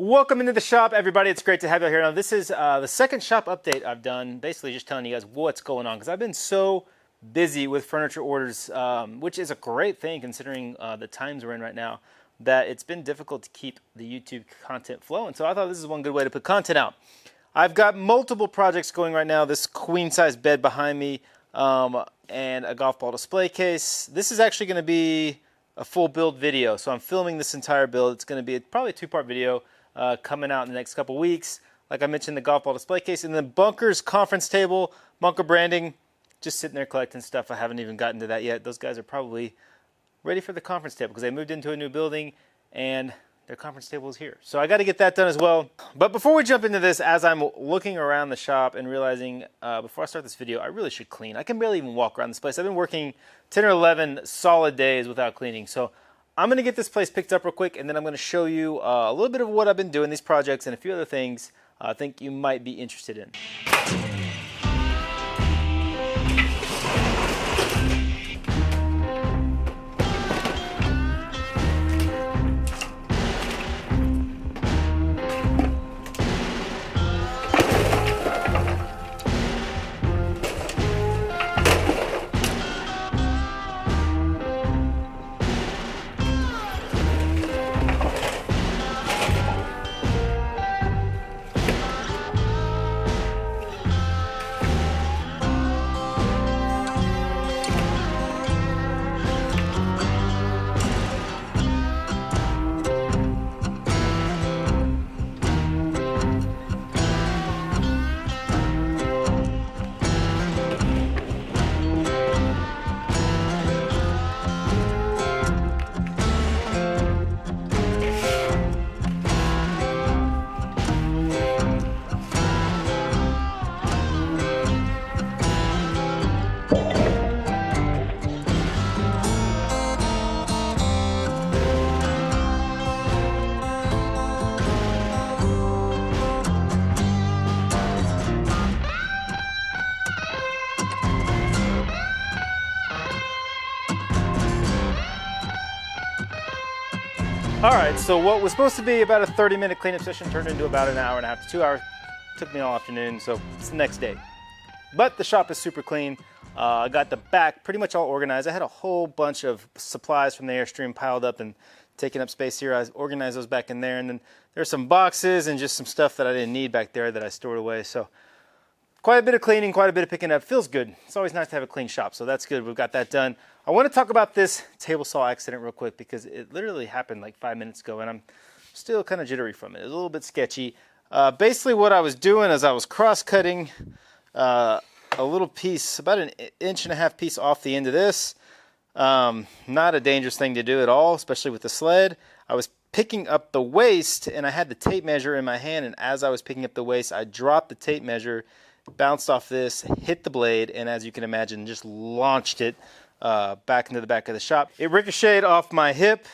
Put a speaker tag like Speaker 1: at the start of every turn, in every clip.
Speaker 1: Welcome into the shop, everybody. It's great to have you here. Now, this is the second shop update I've done, basically just telling you guys what's going on, because I've been so busy with furniture orders, which is a great thing considering the times we're in right now, that it's been difficult to keep the YouTube content flowing. So I thought this is one good way to put content out. I've got multiple projects going right now. This queen-size bed behind me and a golf ball display case. This is actually going to be a full build video, so I'm filming this entire build. It's going to be probably a two-part video. Coming out in the next couple weeks. Like I mentioned, the golf ball display case, and then Bunker's conference table, Bunker branding, just sitting there collecting stuff. I haven't even gotten to that yet. Those guys are probably ready for the conference table because they moved into a new building and their conference table is here. So I got to get that done as well. But before we jump into this, as I'm looking around the shop and realizing before I start this video, I really should clean. I can barely even walk around this place. I've been working 10 or 11 solid days without cleaning. So I'm going to get this place picked up real quick, and then I'm going to show you a little bit of what I've been doing, these projects, and a few other things I think you might be interested in. Alright, so what was supposed to be about a 30-minute cleanup session turned into about an hour and a half to 2 hours. Took me all afternoon, so it's the next day. But the shop is super clean. I got the back pretty much all organized. I had a whole bunch of supplies from the Airstream piled up and taking up space here. I organized those back in there, and then there's some boxes and just some stuff that I didn't need back there that I stored away. So quite a bit of cleaning, quite a bit of picking up. Feels good. It's always nice to have a clean shop, so that's good. We've got that done. I want to talk about this table saw accident real quick because it literally happened like 5 minutes ago, and I'm still kind of jittery from it. It was a little bit sketchy. Basically what I was doing is I was cross-cutting a little piece, about an 1.5 inch piece off the end of this. Not a dangerous thing to do at all, especially with the sled. I was picking up the waste, and I had the tape measure in my hand, and as I was picking up the waste, I dropped the tape measure, bounced off this, hit the blade, and as you can imagine, just launched it back into the back of the shop. It ricocheted off my hip,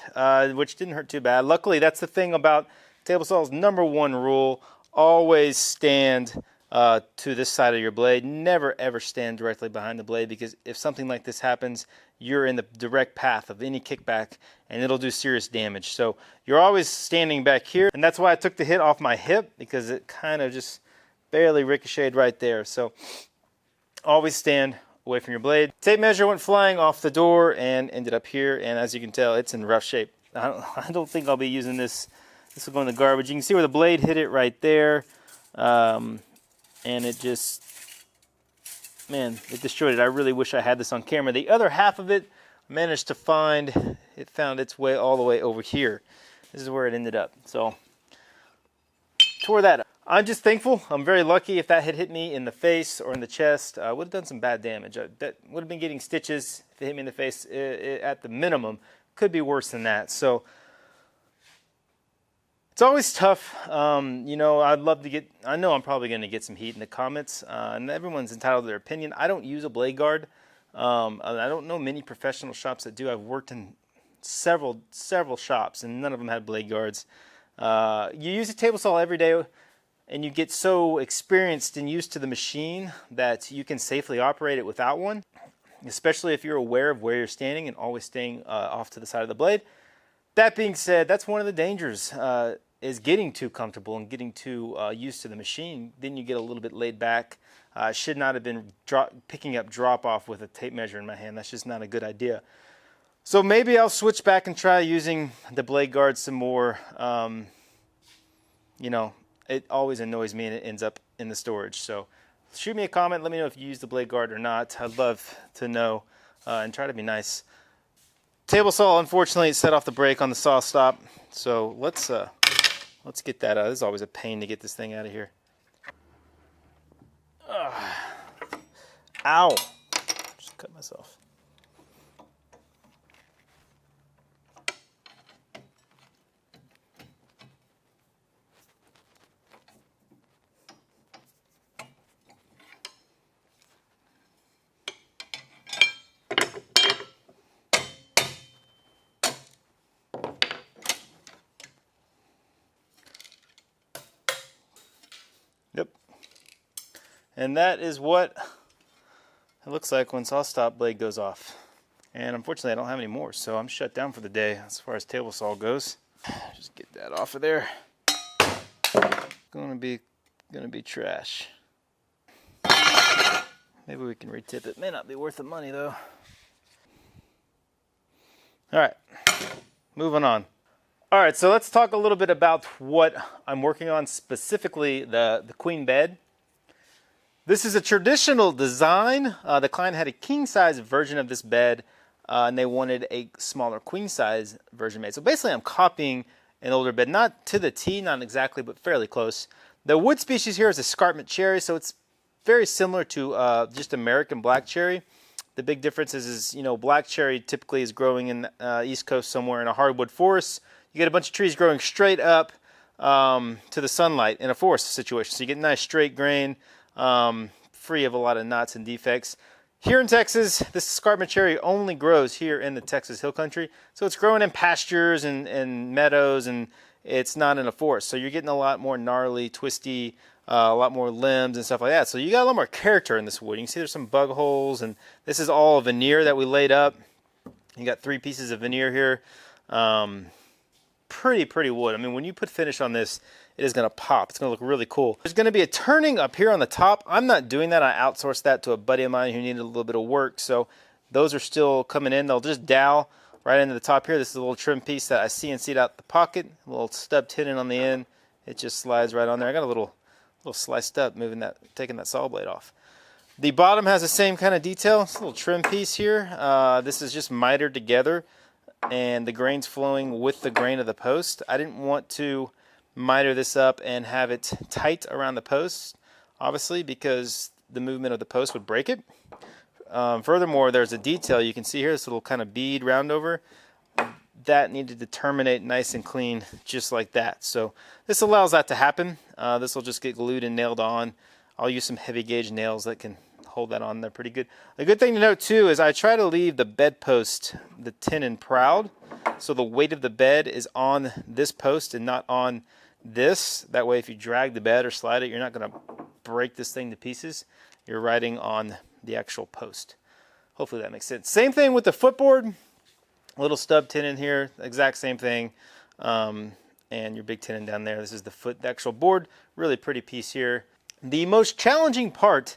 Speaker 1: which didn't hurt too bad. Luckily, that's the thing about table saws. #1 rule, always stand to this side of your blade. Never ever stand directly behind the blade, because if something like this happens, you're in the direct path of any kickback and it'll do serious damage. So you're always standing back here, and that's why I took the hit off my hip, because it kind of just barely ricocheted right there. So always stand away from your blade. Tape measure went flying off the door and ended up here, and as you can tell, it's in rough shape. I don't think I'll be using this. This will go in the garbage. You can see where the blade hit it right there, and it just, man, it destroyed it. I really wish I had this on camera. The other half of it I managed to find. It found its way all the way over here. This is where it ended up. So tore that up. I'm just thankful. I'm very lucky. If that had hit me in the face or in the chest, I would have done some bad damage. That would have been getting stitches if it hit me in the face at the minimum. Could be worse than that. So it's always tough. You know, I'd love to get, I know I'm probably going to get some heat in the comments, and everyone's entitled to their opinion. I don't use a blade guard. I don't know many professional shops that do. I've worked in several shops, and none of them had blade guards. You use a table saw every day, and you get so experienced and used to the machine that you can safely operate it without one, especially if you're aware of where you're standing and always staying off to the side of the blade. That being said, that's one of the dangers. is getting too comfortable and getting too used to the machine, then you get a little bit laid back. I should not have been picking up drop off with a tape measure in my hand. That's just not a good idea. So maybe I'll switch back and try using the blade guard some more. You know, it always annoys me and it ends up in the storage. So shoot me a comment. Let me know if you use the blade guard or not. I'd love to know and try to be nice. Table saw, unfortunately, set off the brake on the saw stop. So let's get that out. This is always a pain to get this thing out of here. Ow! Just cut myself. Yep. And that is what it looks like when saw stop blade goes off. And unfortunately I don't have any more, so I'm shut down for the day as far as table saw goes. Just get that off of there. Gonna be trash. Maybe we can retip it. May not be worth the money though. Alright, moving on. Alright, so let's talk a little bit about what I'm working on, specifically the queen bed. This is a traditional design. The client had a king-size version of this bed, and they wanted a smaller queen-size version made. So basically I'm copying an older bed, not to the T, not exactly, but fairly close. The wood species here is escarpment cherry, so it's very similar to just American black cherry. The big difference is you know, black cherry typically is growing in the East Coast somewhere in a hardwood forest. You get a bunch of trees growing straight up to the sunlight in a forest situation. So you get nice straight grain, free of a lot of knots and defects. Here in Texas, this escarpment cherry only grows here in the Texas Hill Country. So it's growing in pastures and meadows, and it's not in a forest. So you're getting a lot more gnarly, twisty, a lot more limbs and stuff like that. So you got a lot more character in this wood. You can see there's some bug holes, and this is all veneer that we laid up. You got 3 pieces of veneer here. Pretty wood. I mean, when you put finish on this, it is going to pop. It's going to look really cool. There's going to be a turning up here on the top. I'm not doing that. I outsourced that to a buddy of mine who needed a little bit of work. So those are still coming in. They'll just dowel right into the top here. This is a little trim piece that I CNC'd out the pocket. A little stub tenon on the end. It just slides right on there. I got a little sliced up, taking that saw blade off. The bottom has the same kind of detail. It's a little trim piece here. This is just mitered together, and the grain's flowing with the grain of the post. I didn't want to miter this up and have it tight around the post, obviously, because the movement of the post would break it. Furthermore, there's a detail you can see here, this little kind of bead roundover. That needed to terminate nice and clean, just like that. So this allows that to happen. This will just get glued and nailed on. I'll use some heavy gauge nails that can hold that on there pretty good. A good thing to note too is I try to leave the bedpost, the tenon, proud, so the weight of the bed is on this post and not on this. That way if you drag the bed or slide it, you're not going to break this thing to pieces. You're riding on the actual post. Hopefully that makes sense. Same thing with the footboard. Little stub tenon here, exact same thing. And your big tenon down there. This is the actual board. Really pretty piece here. The most challenging part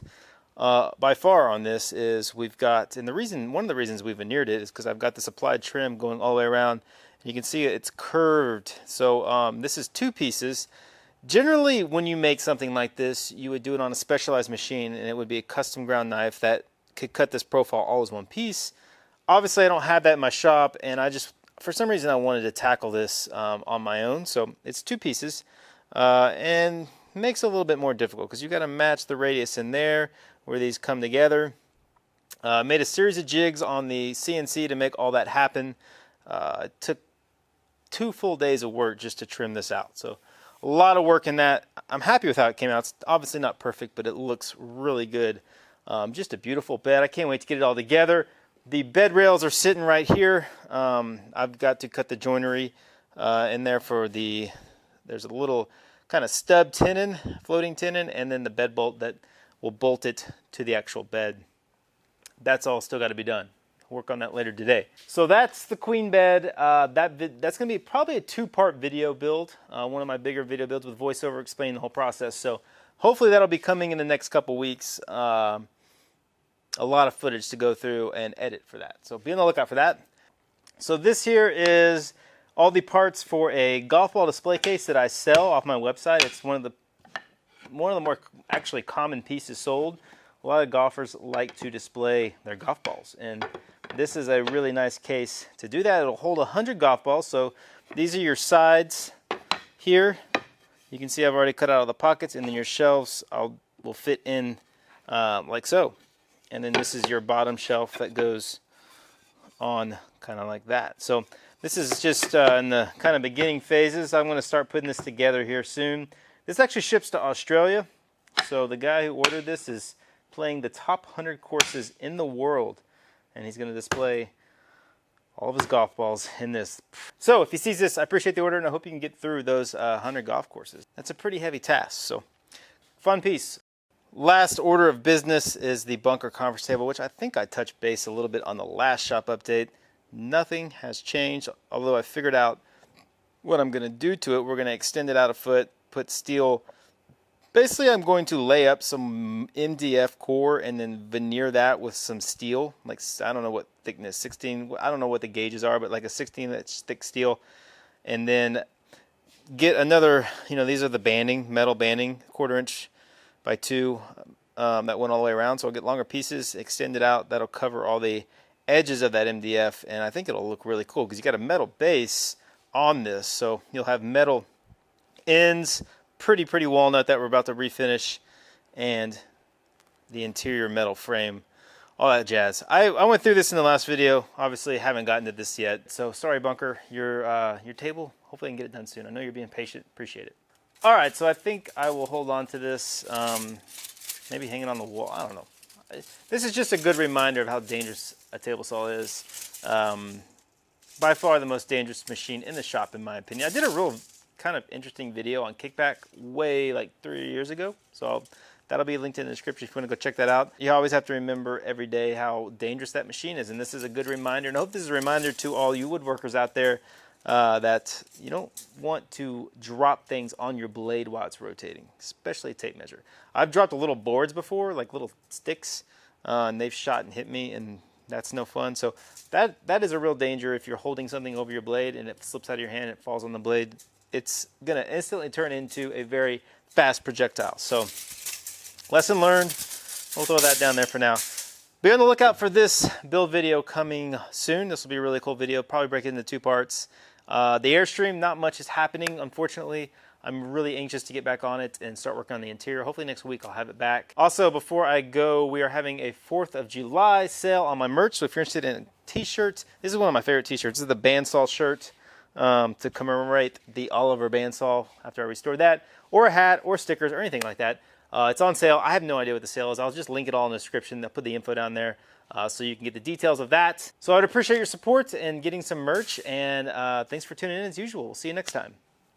Speaker 1: by far on this is we've got, and one of the reasons we veneered it is because I've got this applied trim going all the way around. You can see it's curved. So this is 2 pieces. Generally, when you make something like this, you would do it on a specialized machine, and it would be a custom ground knife that could cut this profile all as one piece. Obviously, I don't have that in my shop, and for some reason, I wanted to tackle this on my own. So it's 2 pieces, and makes it a little bit more difficult because you got to match the radius in there where these come together. Made a series of jigs on the CNC to make all that happen. It took 2 full days of work just to trim this out. So a lot of work in that. I'm happy with how it came out. It's obviously not perfect, but it looks really good. Just a beautiful bed. I can't wait to get it all together. The bed rails are sitting right here. I've got to cut the joinery in there for there's a little kind of stub tenon, floating tenon, and then the bed bolt that will bolt it to the actual bed. That's all still got to be done. work on that later today. So that's the queen bed. That's going to be probably a two-part video build, one of my bigger video builds with voiceover explaining the whole process. So hopefully that'll be coming in the next couple weeks. A lot of footage to go through and edit for that. So be on the lookout for that. So this here is all the parts for a golf ball display case that I sell off my website. It's one of the more actually common pieces sold. A lot of golfers like to display their golf balls, and this is a really nice case to do that. It'll hold 100 golf balls. So these are your sides here. You can see I've already cut out all the pockets, and then your shelves will fit in like so. And then this is your bottom shelf that goes on kind of like that. So this is just in the kind of beginning phases. I'm going to start putting this together here soon. This actually ships to Australia. So the guy who ordered this is playing the top 100 courses in the world, and he's going to display all of his golf balls in this. So if he sees this, I appreciate the order, and I hope you can get through those 100 golf courses. That's a pretty heavy task, so fun piece. Last order of business is the bunker conference table, which I think I touched base a little bit on the last shop update. Nothing has changed, although I figured out what I'm going to do to it. We're going to extend it out a foot, put steel. Basically, I'm going to lay up some MDF core and then veneer that with some steel. Like, I don't know what thickness, 16, I don't know what the gauges are, but like a 16-inch thick steel. And then get another, these are the banding, metal banding, 1/4 inch by 2 that went all the way around. So I'll get longer pieces, extend it out. That'll cover all the edges of that MDF, and I think it'll look really cool because you got a metal base on this. So you'll have metal ends, pretty walnut that we're about to refinish, and the interior metal frame, all that jazz. I went through this in the last video. Obviously haven't gotten to this yet, so sorry bunker. Your table, hopefully I can get it done soon. I know you're being patient, appreciate it. All right, so I think I will hold on to this, maybe hang it on the wall, I don't know. This is just a good reminder of how dangerous a table saw is. By far the most dangerous machine in the shop in my opinion. I did a real kind of interesting video on kickback way like 3 years ago, so that'll be linked in the description if you want to go check that out. You always have to remember every day how dangerous that machine is, and this is a good reminder, and I hope this is a reminder to all you woodworkers out there that you don't want to drop things on your blade while it's rotating, especially a tape measure. I've dropped little boards before, like little sticks, and they've shot and hit me, and that's no fun. So that is a real danger. If you're holding something over your blade and it slips out of your hand and it falls on the blade, it's going to instantly turn into a very fast projectile. So lesson learned. We'll throw that down there for now. Be on the lookout for this build video coming soon. This will be a really cool video. Probably break it into 2 parts. The Airstream, not much is happening, unfortunately. I'm really anxious to get back on it and start working on the interior. Hopefully next week I'll have it back. Also, before I go, we are having a 4th of July sale on my merch. So if you're interested in t-shirts, this is one of my favorite t-shirts. This is the bandsaw shirt. To commemorate the Oliver bandsaw after I restored that, or a hat, or stickers, or anything like that. It's on sale. I have no idea what the sale is. I'll just link it all in the description. I'll put the info down there so you can get the details of that. So I'd appreciate your support and getting some merch, and thanks for tuning in as usual. We'll see you next time.